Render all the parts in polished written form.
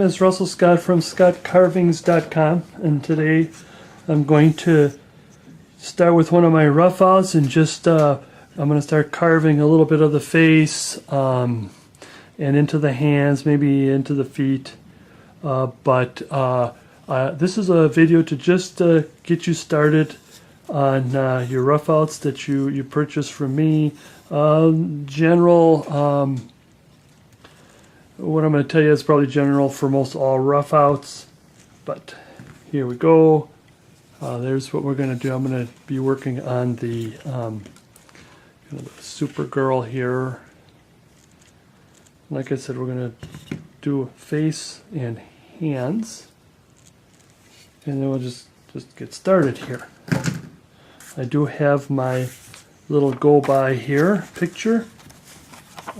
is Russell Scott from scottcarvings.com, and today I'm going to start with one of my roughouts and just I'm going to start carving a little bit of the face and into the hands, maybe into the feet, but this is a video to just get you started on your roughouts that you purchase from me. General, what I'm going to tell you is probably general for most all roughouts, but here we go. There's what we're going to do. I'm going to be working on the the Supergirl here. Like I said, we're going to do face and hands, and then we'll just get started here. I do have my little go by here picture.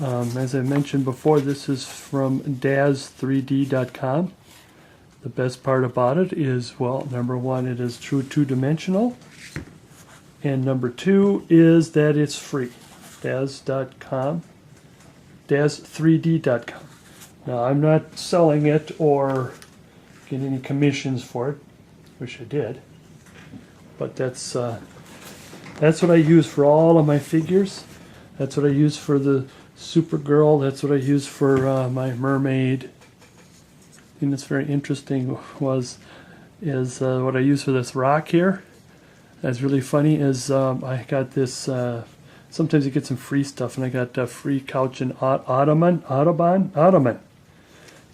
As I mentioned before, this is from daz3d.com. The best part about it is, well, number one, it is true two-dimensional, and number two is that it's free. Daz.com, daz3d.com. Now, I'm not selling it or getting any commissions for it. Wish I did, but that's what I use for all of my figures. That's what I use for the Supergirl. That's what I use for my mermaid. And that's very interesting is what I use for this rock here. That's really funny is I got this, sometimes you get some free stuff, and I got a free couch and ottoman.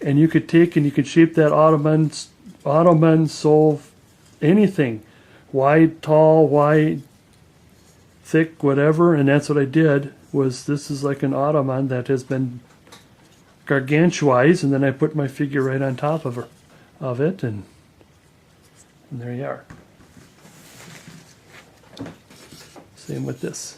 And you could take and you could shape that ottoman so anything, wide, tall, wide, thick, whatever, and that's what I did. This is like an ottoman that has been gargantuized, and then I put my figure right on top of it, and there you are. Same with this.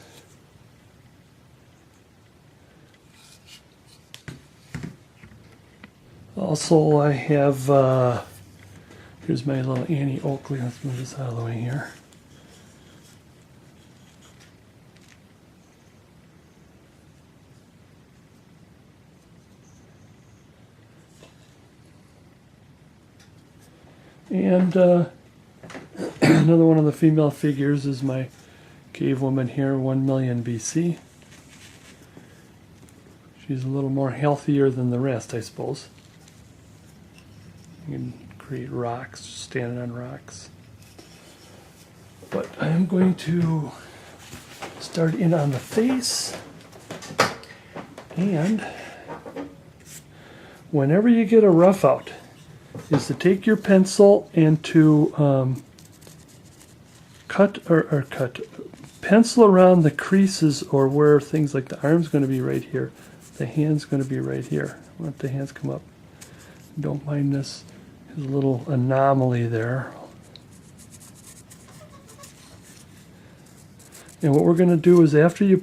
Also, I have here's my little Annie Oakley. Let's move this out of the way here. And another one of the female figures is my cave woman here, 1 million BC. She's a little more healthier than the rest, I suppose. You can create rocks, standing on rocks. But I'm going to start in on the face. And whenever you get a rough out, is to take your pencil and to pencil around the creases, or where things like the arm's going to be right here, the hand's going to be right here. I want the hands come up. Don't mind this little anomaly there. And what we're going to do is after we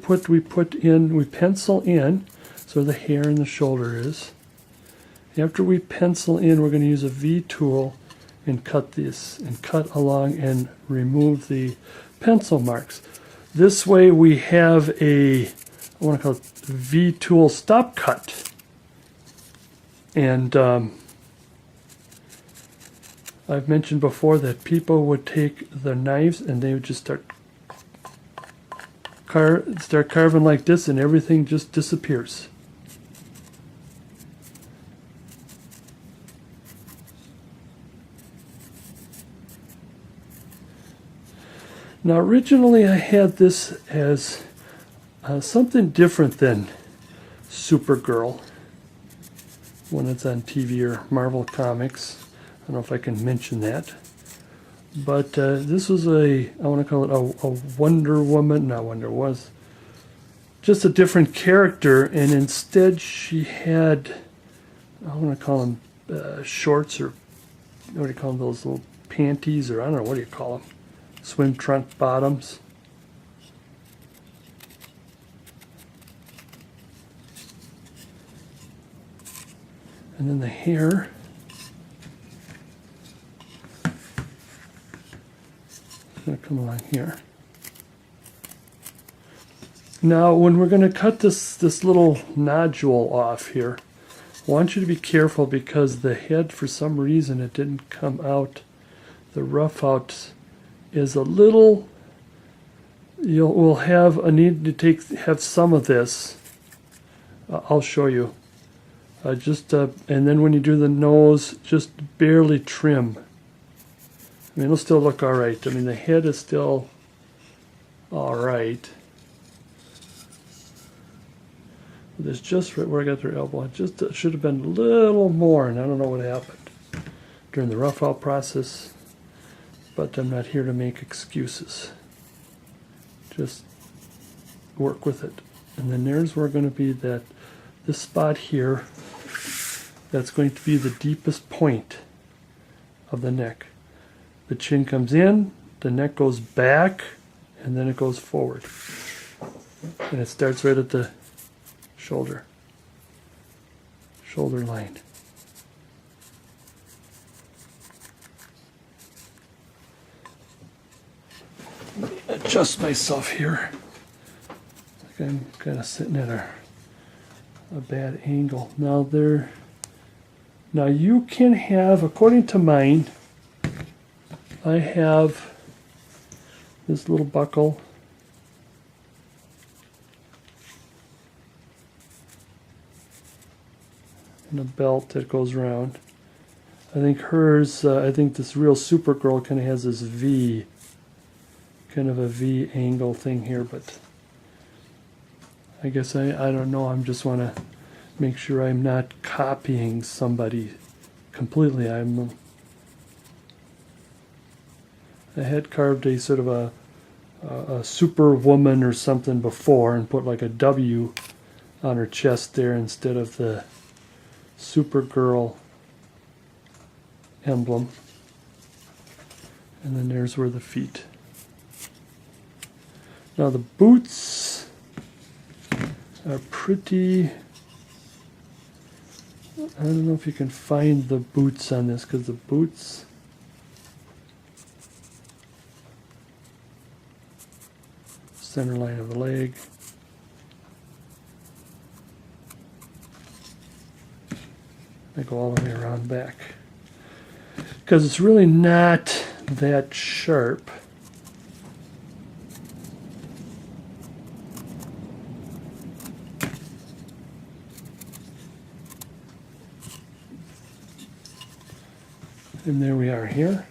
pencil in, so the hair and the shoulder is. After we pencil in, we're going to use a V tool and cut this, and cut along and remove the pencil marks. This way we have I want to call it V tool stop cut. And I've mentioned before that people would take their knives and they would just start carving like this, and everything just disappears. Now, originally I had this as something different than Supergirl when it's on TV or Marvel Comics. I don't know if I can mention that. But this was I want to call it a Wonder Woman, not Wonder, was just a different character, and instead she had, I want to call them shorts, or what do you call them, those little panties, or I don't know, what do you call them? Swim trunk bottoms. And then the hair. It's going to come along here. Now, when we're going to cut this little nodule off here, want you to be careful because the head, for some reason, it didn't come out. The rough out is a little, we'll have a need to have some of this. I'll show you. And then when you do the nose, just barely trim. I mean, it'll still look all right. I mean, the head is still all right. It's just right where I got their elbow. It should have been a little more, and I don't know what happened during the rough out process. But I'm not here to make excuses. Just work with it. And then there's where going to be this spot here. That's going to be the deepest point of the neck. The chin comes in, the neck goes back, and then it goes forward. And it starts right at the shoulder line. Let me adjust myself here. I'm kind of sitting at a bad angle. Now you can have, according to mine, I have this little buckle. And a belt that goes around. I think hers, I think this real Supergirl kind of has this V, kind of a V angle thing here, but I guess I don't know. I just want to make sure I'm not copying somebody completely. I had carved a sort of a superwoman or something before and put like a W on her chest there instead of the Supergirl emblem. And then there's where the feet. Now the boots are pretty, I don't know if you can find the boots on this, because the boots, center line of the leg, I go all the way around back, because it's really not that sharp. And there we are here.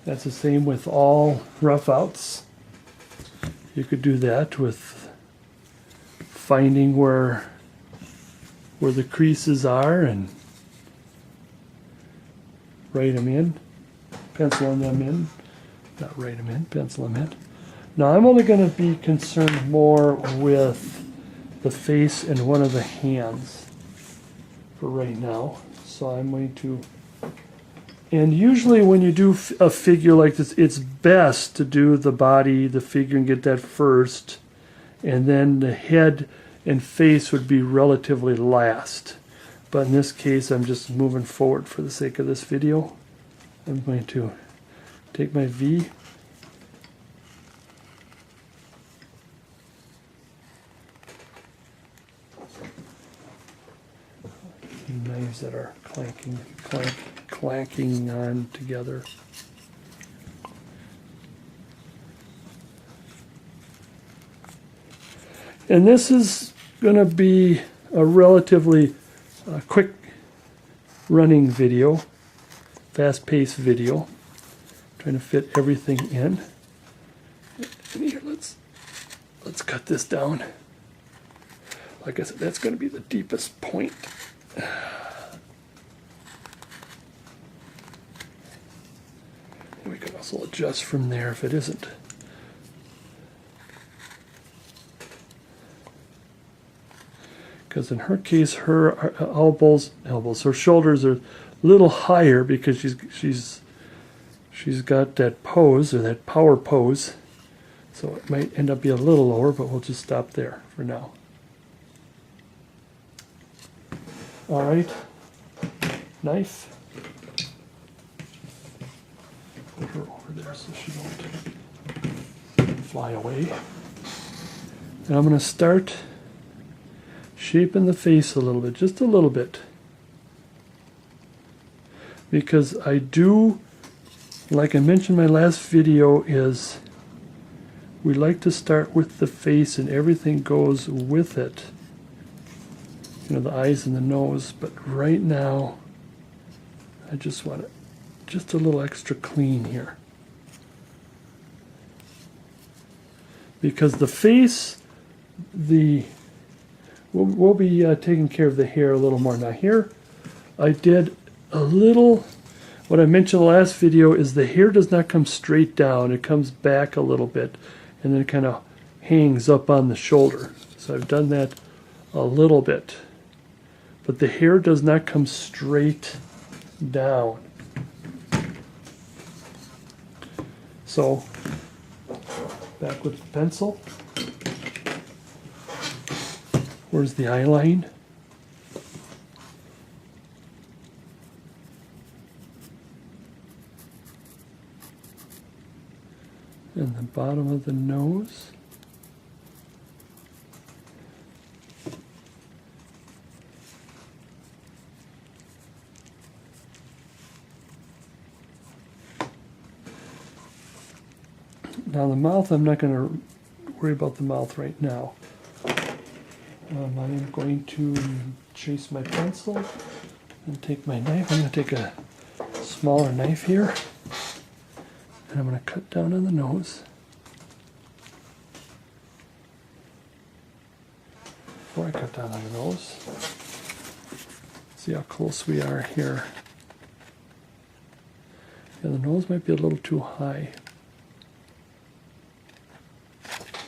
That's the same with all rough outs. You could do that with finding where the creases are and write them in, pencil them in, not write them in, pencil them in. Now I'm only going to be concerned more with the face and one of the hands for right now. So I'm going to, and usually when you do a figure like this, it's best to do the body, the figure, and get that first, and then the head and face would be relatively last. But in this case, I'm just moving forward for the sake of this video. I'm going to take my V, knives that are clanking on together. And this is going to be a relatively quick running video, fast-paced video, trying to fit everything in. And here, let's cut this down. Like I said, that's going to be the deepest point. And we can also adjust from there if it isn't. Because in her case, her her shoulders are a little higher because she's got that pose, or that power pose. So it might end up being a little lower, but we'll just stop there for now. All right, knife. Put her over there so she don't fly away. And I'm going to start shaping the face a little bit, just a little bit. Because I do, like I mentioned in my last video, is we like to start with the face and everything goes with it. You know, the eyes and the nose, but right now I just want it just a little extra clean here. Because the face, we'll be taking care of the hair a little more. Now here, I did a little, what I mentioned in the last video is the hair does not come straight down. It comes back a little bit and then it kind of hangs up on the shoulder. So I've done that a little bit. But the hair does not come straight down. So, back with the pencil. Where's the eye line? And the bottom of the nose. Now the mouth, I'm not going to worry about the mouth right now. I am going to chase my pencil and take my knife. I'm going to take a smaller knife here and I'm going to cut down on the nose. Before I cut down on the nose, see how close we are here. Yeah, the nose might be a little too high.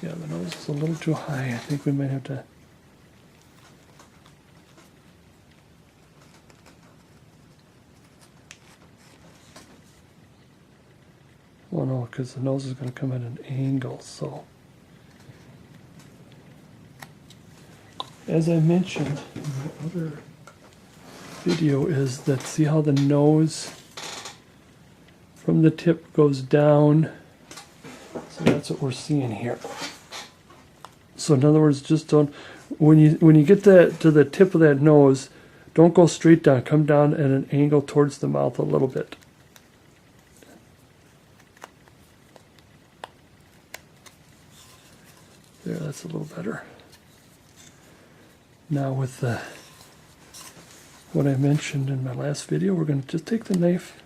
Yeah, the nose is a little too high. I think we might have to. Well, no, because the nose is going to come at an angle, so. As I mentioned in my other video is that see how the nose from the tip goes down. So that's what we're seeing here. So in other words, just don't, when you get that to the tip of that nose, don't go straight down. Come down at an angle towards the mouth a little bit. There, that's a little better. Now with the, what I mentioned in my last video, we're going to just take the knife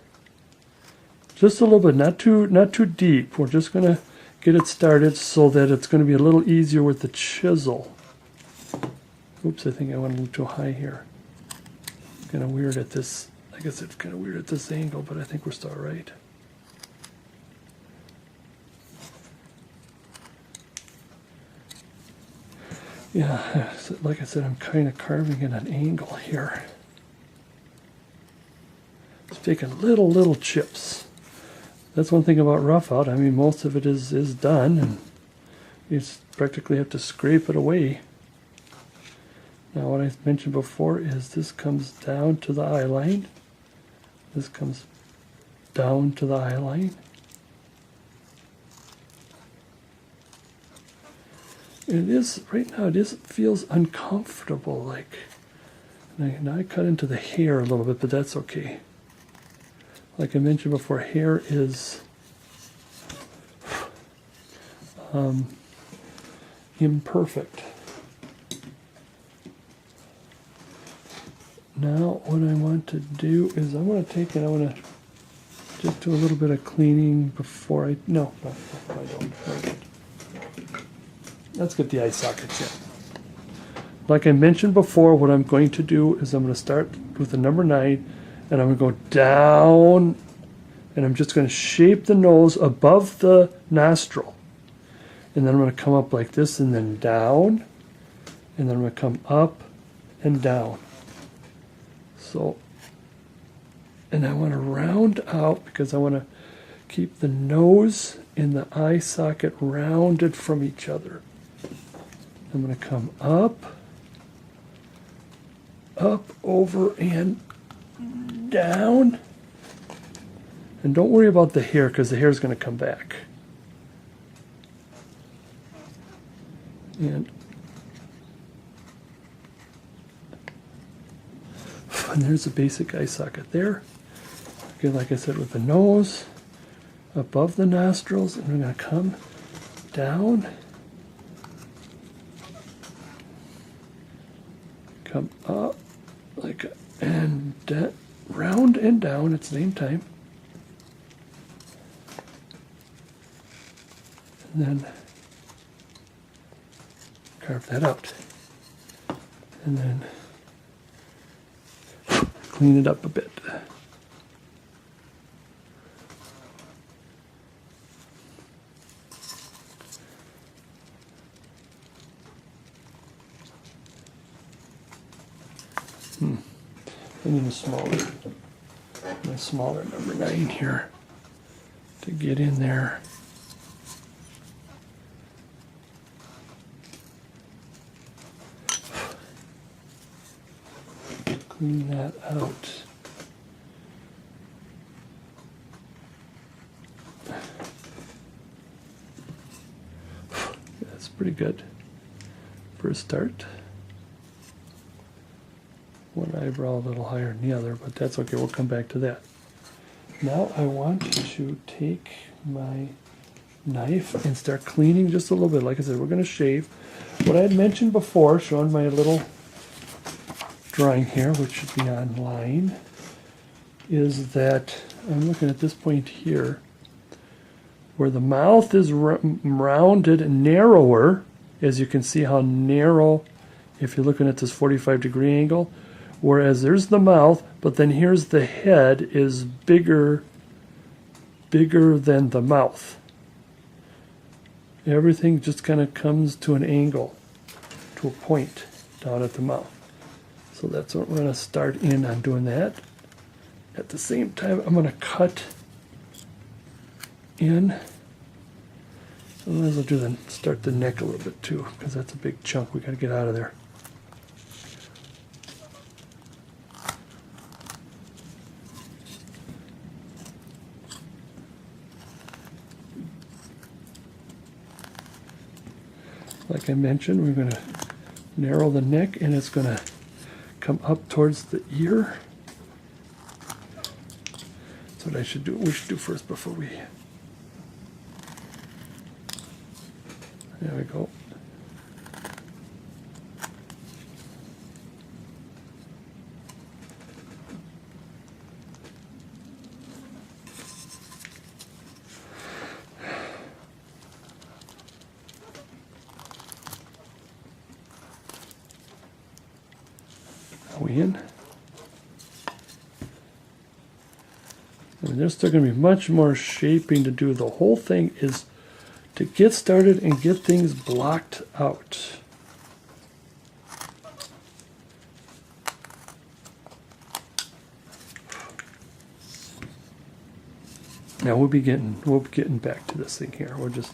just a little bit, not too deep. We're just going to get it started so that it's going to be a little easier with the chisel. Oops, I think I went a little too high here. Kind of weird at this, I guess it's kind of weird at this angle, but I think we're still right. Yeah, like I said, I'm kind of carving at an angle here. Just taking little chips. That's one thing about rough out. I mean, most of it is done, and you practically have to scrape it away. Now, what I mentioned before is this comes down to the eye line. This comes down to the eye line. And it is, right now, it feels uncomfortable, like, now I cut into the hair a little bit, but that's okay. Like I mentioned before, hair is imperfect. Now what I want to do is I want to take it, I want to just do a little bit of cleaning before I, no, I don't. Let's get the eye sockets in. Like I mentioned before, what I'm going to do is I'm going to start with the number 9, and I'm going to go down, and I'm just going to shape the nose above the nostril. And then I'm going to come up like this, and then down, and then I'm going to come up and down. So, and I want to round out because I want to keep the nose and the eye socket rounded from each other. I'm going to come up, over, and down. And don't worry about the hair because the hair is going to come back. And And there's a basic eye socket there. Again, like I said, with the nose above the nostrils, and we're going to come down, come up, like, and round and down at the same time. And then carve that out. And then clean it up a bit. I need a smaller number 9 here to get in there. Clean that out. That's pretty good for a start. One eyebrow a little higher than the other, but that's okay. We'll come back to that. Now I want to take my knife and start cleaning just a little bit. Like I said, we're going to shave. What I had mentioned before, showing my little drawing here, which should be online, is that I'm looking at this point here where the mouth is rounded and narrower, as you can see how narrow, if you're looking at this 45-degree angle, whereas there's the mouth, but then here's the head is bigger than the mouth. Everything just kind of comes to an angle, to a point down at the mouth. So that's what we're going to start in on doing that. At the same time, I'm going to cut in. So I might as well do then start the neck a little bit too, because that's a big chunk we got to get out of there. Like I mentioned, we're going to narrow the neck, and it's going to come up towards the ear. That's what we should do first before we... There we go. In. I mean, there's still going to be much more shaping to do. The whole thing is to get started and get things blocked out. Now we'll be getting back to this thing here. We're just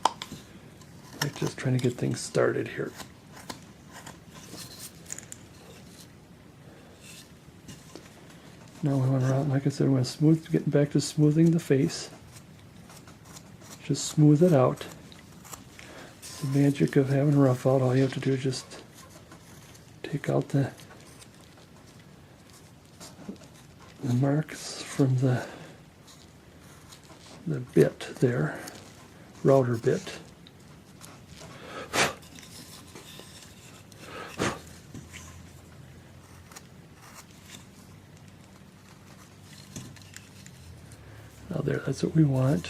trying to get things started here. Now we want to, like I said, we want to getting back to smoothing the face. Just smooth it out. It's the magic of having a rough out. All you have to do is just take out the marks from the bit there, router bit. There, that's what we want.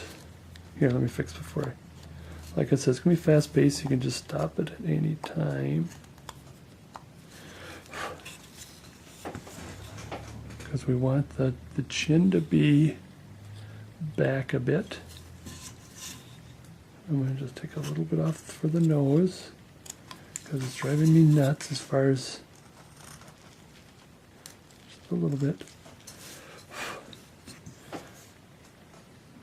Here, let me fix before like I said, it's going to be fast paced. You can just stop it at any time. Because we want the chin to be back a bit. I'm going to just take a little bit off for the nose, because it's driving me nuts as far as just a little bit.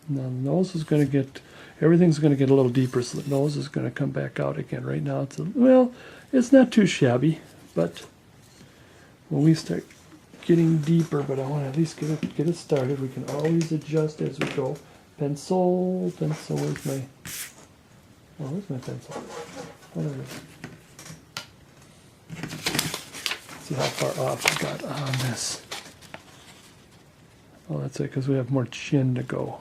Now the nose is going to get, everything's going to get a little deeper, so the nose is going to come back out again. Right now it's, well, it's not too shabby, but when we start getting deeper, but I want to at least get it started. We can always adjust as we go. Pencil, where's my, oh, where's my pencil? Whatever. See how far off I got on this. Oh, that's it, because we have more chin to go.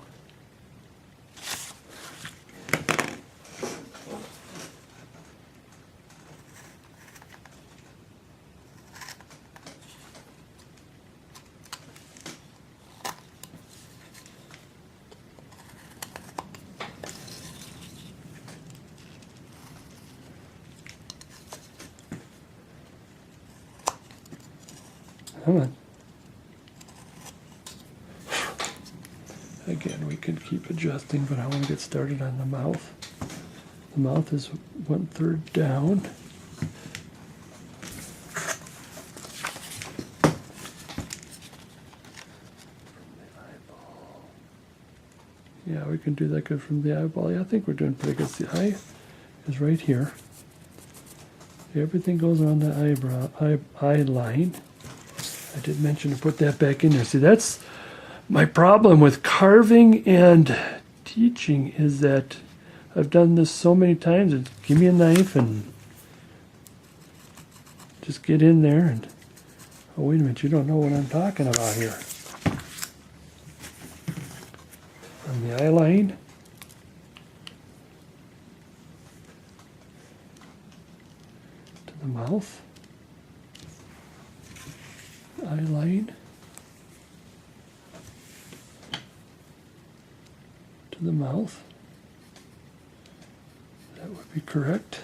Come on. Again, we can keep adjusting, but I want to get started on the mouth. The mouth is 1/3 down. Yeah, we can do that good from the eyeball. Yeah, I think we're doing pretty good. The eye is right here. Everything goes on the eye line. I did mention to put that back in there. See, that's my problem with carving and teaching, is that I've done this so many times. It's, give me a knife and just get in there and, oh, wait a minute, you don't know what I'm talking about here. From the eye line to the mouth, eye line to the mouth. That would be correct.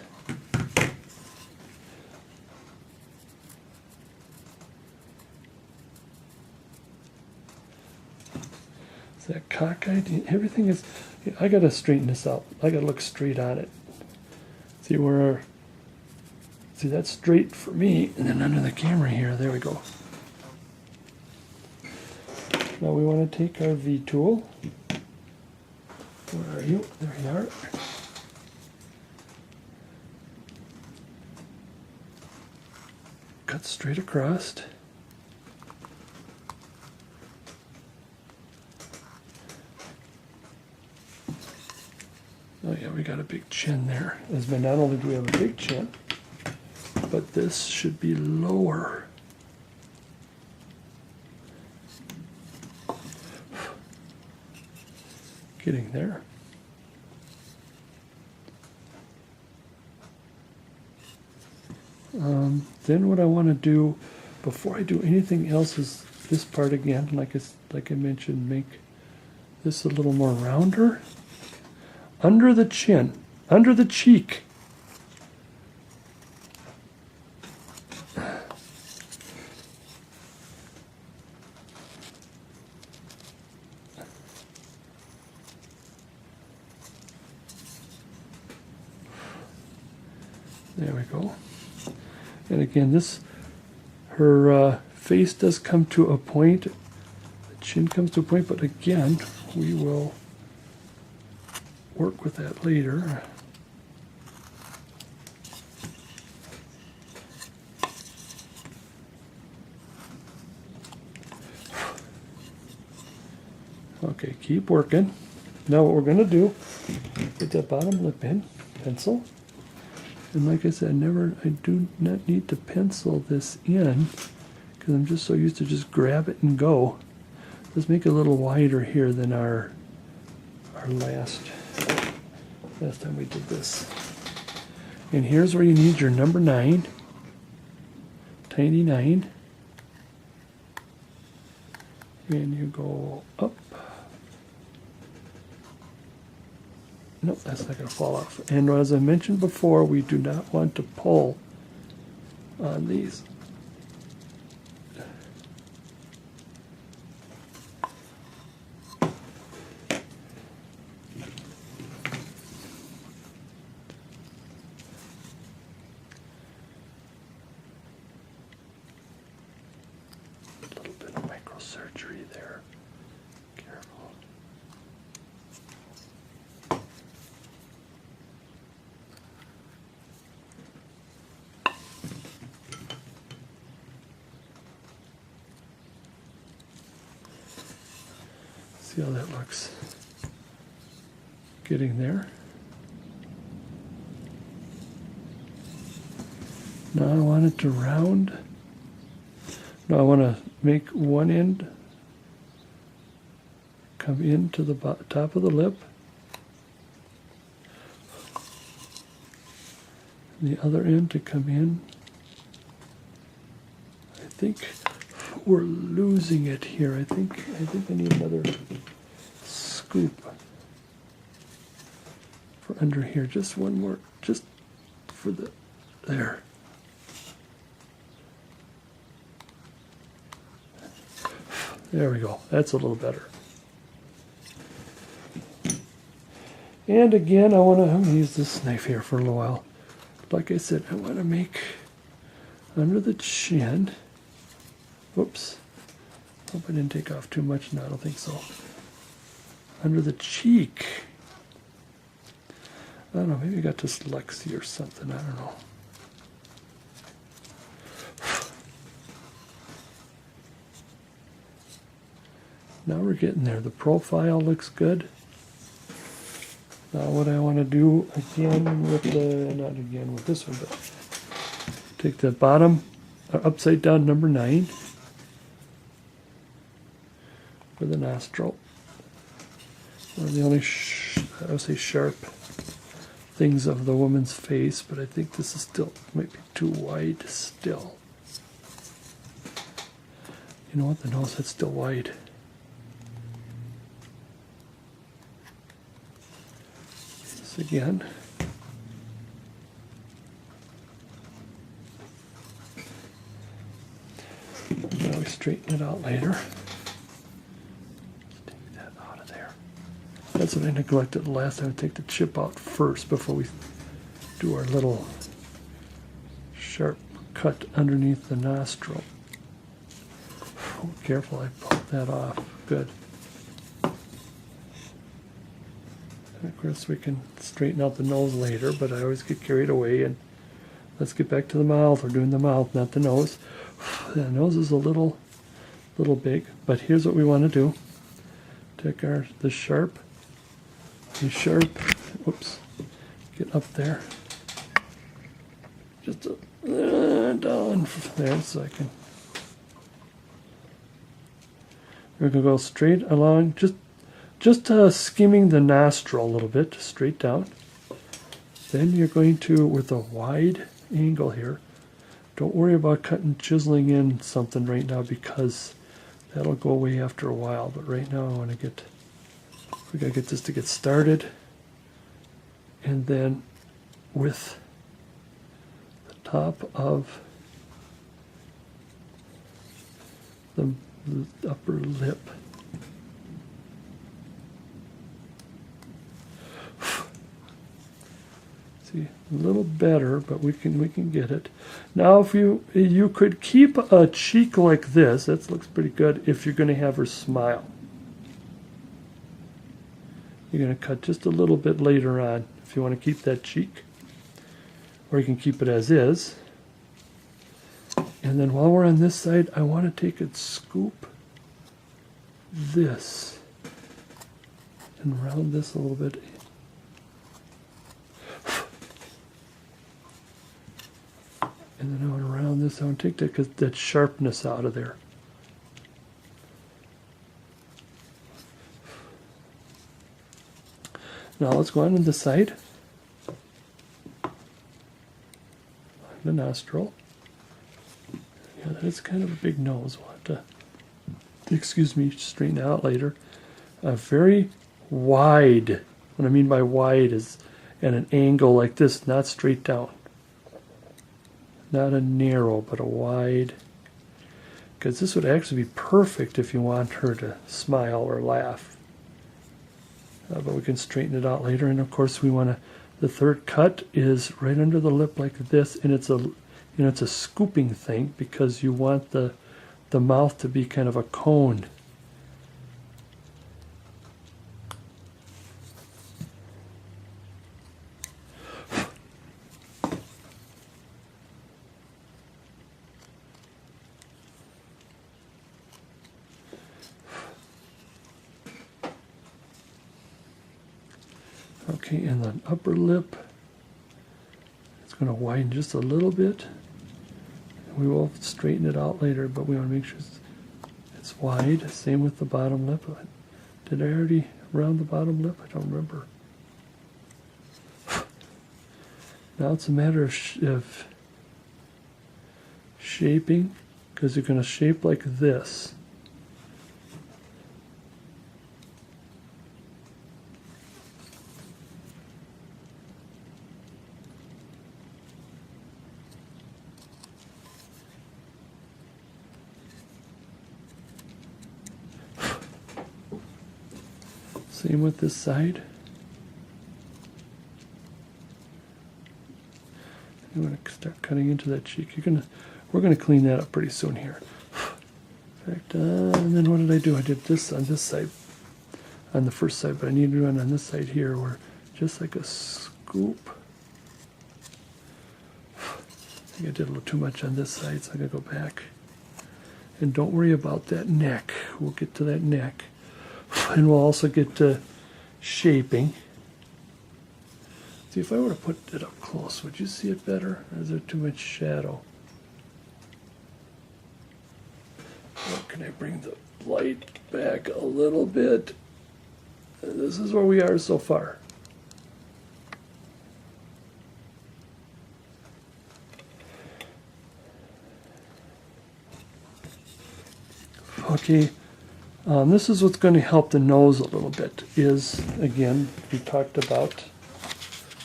Is that cockeyed? Everything is, I gotta straighten this out. I gotta look straight on it. See where, see, that's straight for me, and then under the camera here, there we go. Now we want to take our V tool. Where are you? There you are. Cut straight across. Oh yeah, we got a big chin there. As not only do we have a big chin, but this should be lower. Getting there. Then what I want to do before I do anything else is this part again, like I mentioned, make this a little more rounder. Under the chin, under the cheek. There we go. And again, her face does come to a point, the chin comes to a point, but again, we will work with that later. Okay, keep working. Now what we're going to do, get that bottom lip in, pencil. And like I said, I do not need to pencil this in because I'm just so used to just grab it and go. Let's make it a little wider here than our last time we did this. And here's where you need your number 9, tiny 9. And you go up. Nope, that's not going to fall off. And as I mentioned before, we do not want to pull on these. A little bit of microsurgery there. Careful. See how that looks. Getting there. Now I want it to round. Now I want to make one end come into the top of the lip. The other end to come in. I think we're losing it here. I think I need another scoop for under here. Just one more, just for the, there. There we go. That's a little better. And again, I'm going to use this knife here for a little while. Like I said, I want to make under the chin. Whoops. Hope I didn't take off too much. No, I don't think so. Under the cheek. I don't know, maybe I got dyslexia or something. I don't know. Now we're getting there. The profile looks good. Now what I want to do again with the, not again with this one, but take the bottom, upside down number 9 for the nostril. One of the only, I would say, sharp things of the woman's face, but I think this is still, might be too wide still. You know what, the nose, that's still wide. This again. Now we straighten it out later. Take that out of there. That's what I neglected last time. Take the chip out first before we do our little sharp cut underneath the nostril. Oh, careful, I pulled that off. Good. And of course we can straighten out the nose later, but I always get carried away. And let's get back to the mouth. We're doing the mouth, not the nose. The nose is a little big, but here's what we want to do. Take the sharp, whoops, get up there. Just down there so I can. We're going to go straight along, just skimming the nostril a little bit, straight down. Then you're going to, with a wide angle here, don't worry about chiseling in something right now because that'll go away after a while. But right now I want to we got to get this to get started. And then with the top of the upper lip. See, a little better, but we can get it. Now, if you could keep a cheek like this, that looks pretty good. If you're going to have her smile, you're going to cut just a little bit later on if you want to keep that cheek, or you can keep it as is. And then while we're on this side, I want to take and scoop this and round this a little bit. And then I want to round this. I want to take that sharpness out of there. Now let's go on to the side. The nostril. Yeah, that's kind of a big nose. We'll have to, excuse me, straighten it out later. Very wide. What I mean by wide is at an angle like this, not straight down. Not a narrow, but a wide. Because this would actually be perfect if you want her to smile or laugh. But we can straighten it out later. And of course, we want to. The third cut is right under the lip like this, and it's a scooping thing because you want the mouth to be kind of a cone. Okay, and the upper lip, it's going to widen just a little bit. We will straighten it out later, but we want to make sure it's wide. Same with the bottom lip. Did I already round the bottom lip? I don't remember. Now it's a matter of shaping, because you're going to shape like this. Same with this side. You want to start cutting into that cheek. We're gonna clean that up pretty soon here. In fact, and then what did I do? I did this on this side, on the first side, but I need to do it on this side here, where just like a scoop. I think I did a little too much on this side, so I'm gonna go back. And don't worry about that neck. We'll get to that neck. And we'll also get to shaping. See, if I were to put it up close, would you see it better? Or is there too much shadow? Or can I bring the light back a little bit? And this is where we are so far. Okay. This is what's going to help the nose a little bit, is, again, we talked about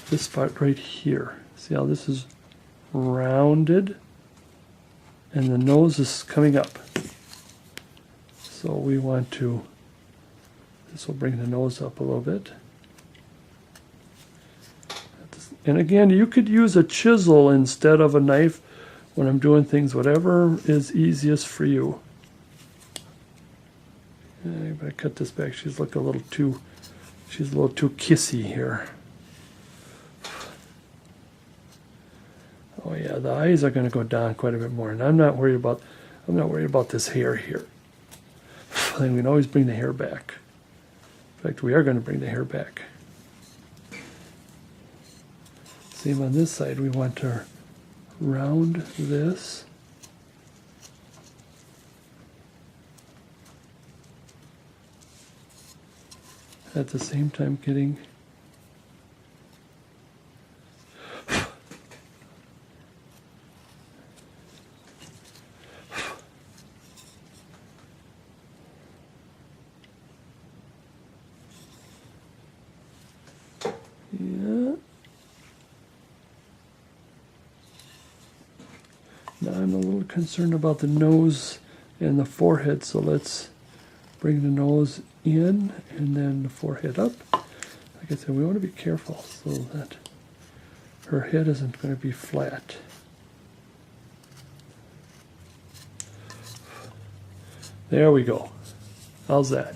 this part right here. See how this is rounded, and the nose is coming up. So we want to, this will bring the nose up a little bit. And again, you could use a chisel instead of a knife when I'm doing things, whatever is easiest for you. I better cut this back. She's a little too kissy here. Oh yeah, the eyes are going to go down quite a bit more, and I'm not worried about this hair here. I think we can always bring the hair back. In fact, we are going to bring the hair back. Same on this side. We want to round this. At the same time getting yeah. Now I'm a little concerned about the nose and the forehead, so let's bring the nose in and then the forehead up. Like I said, we want to be careful so that her head isn't going to be flat. There we go. How's that?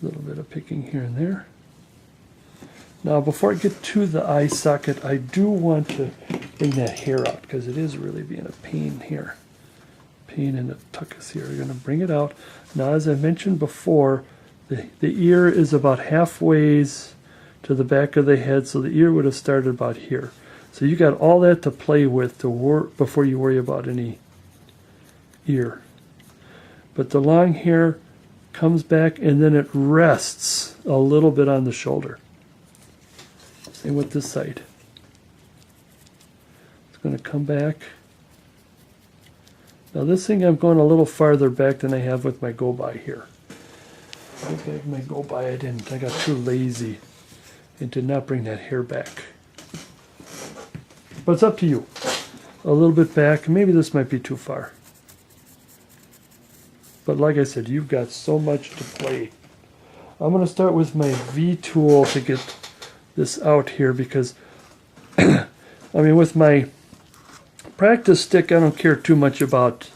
A little bit of picking here and there. Now, before I get to the eye socket, I do want to bring that hair out because it is really being a pain here. Pain in the tuckus here. We're going to bring it out. Now, as I mentioned before, the ear is about halfway to the back of the head, so the ear would have started about here. So you got all that to play with before you worry about any ear. But the long hair comes back and then it rests a little bit on the shoulder. Same with this side. It's going to come back. Now this thing I'm going a little farther back than I have with my go-by here. I think I have my go-by, I didn't. I got too lazy and did not bring that hair back. But it's up to you. A little bit back. Maybe this might be too far. But like I said, you've got so much to play. I'm going to start with my V tool to get this out here because, I mean, with my practice stick, I don't care too much about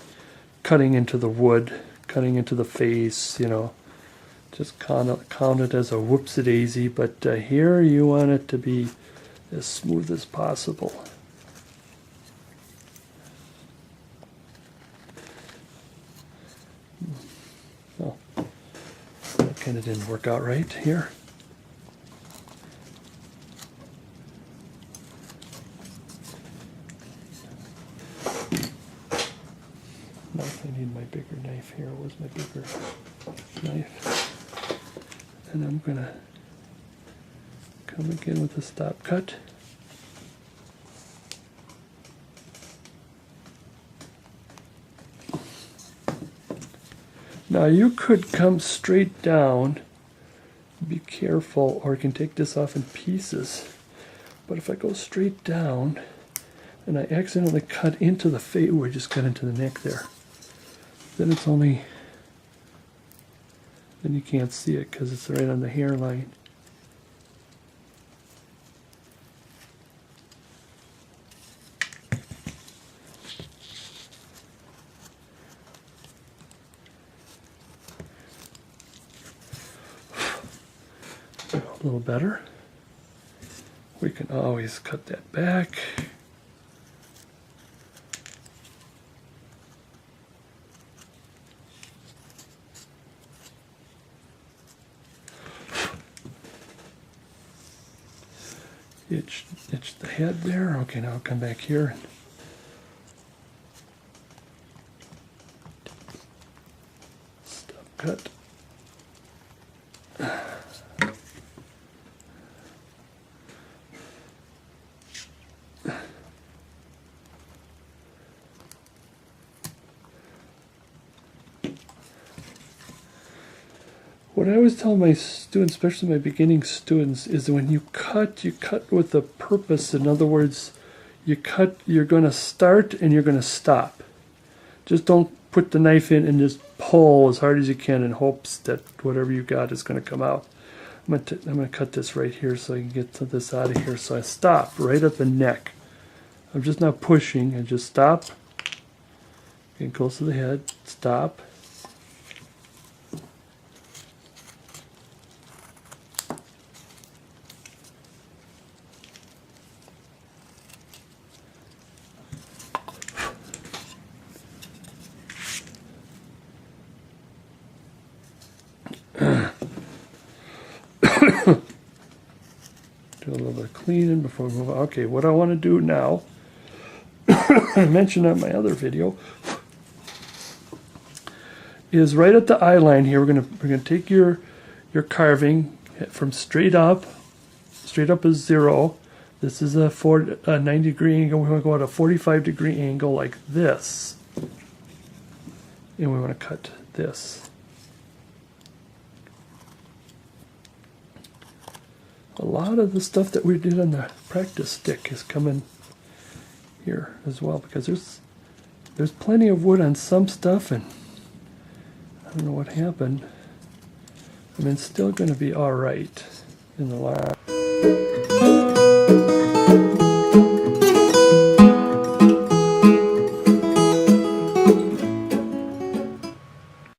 cutting into the wood, cutting into the face, you know. Just count it as a whoopsie-daisy, but here you want it to be as smooth as possible. Oh, that kind of didn't work out right here. Now I need my bigger knife here. Where's my bigger knife? And I'm going to come again with a stop cut. Now you could come straight down, be careful, or you can take this off in pieces. But if I go straight down and I accidentally cut into the face, I just cut into the neck there. Then it's only, then you can't see it because it's right on the hairline. A little better. We can always cut that back. Itch the head there. Okay, now I'll come back here. Stop cut. What I always tell my students, especially my beginning students, is that when you cut with a purpose. In other words, you cut, you're going to start and you're going to stop. Just don't put the knife in and just pull as hard as you can in hopes that whatever you got is going to come out. I'm going to cut this right here so I can get to this out of here. So I stop right at the neck. I'm just not pushing. I just stop. Getting close to the head. Stop. Do a little bit of cleaning before we move on. Okay, what I want to do now, I mentioned on my other video, is right at the eye line here. We're gonna take your carving from straight up. Straight up is 0. This is a 90-degree angle. We want to go at a 45-degree angle like this, and we want to cut this. A lot of the stuff that we did on the practice stick is coming here as well, because there's plenty of wood on some stuff, and I don't know what happened. I mean, it's still going to be all right in the last.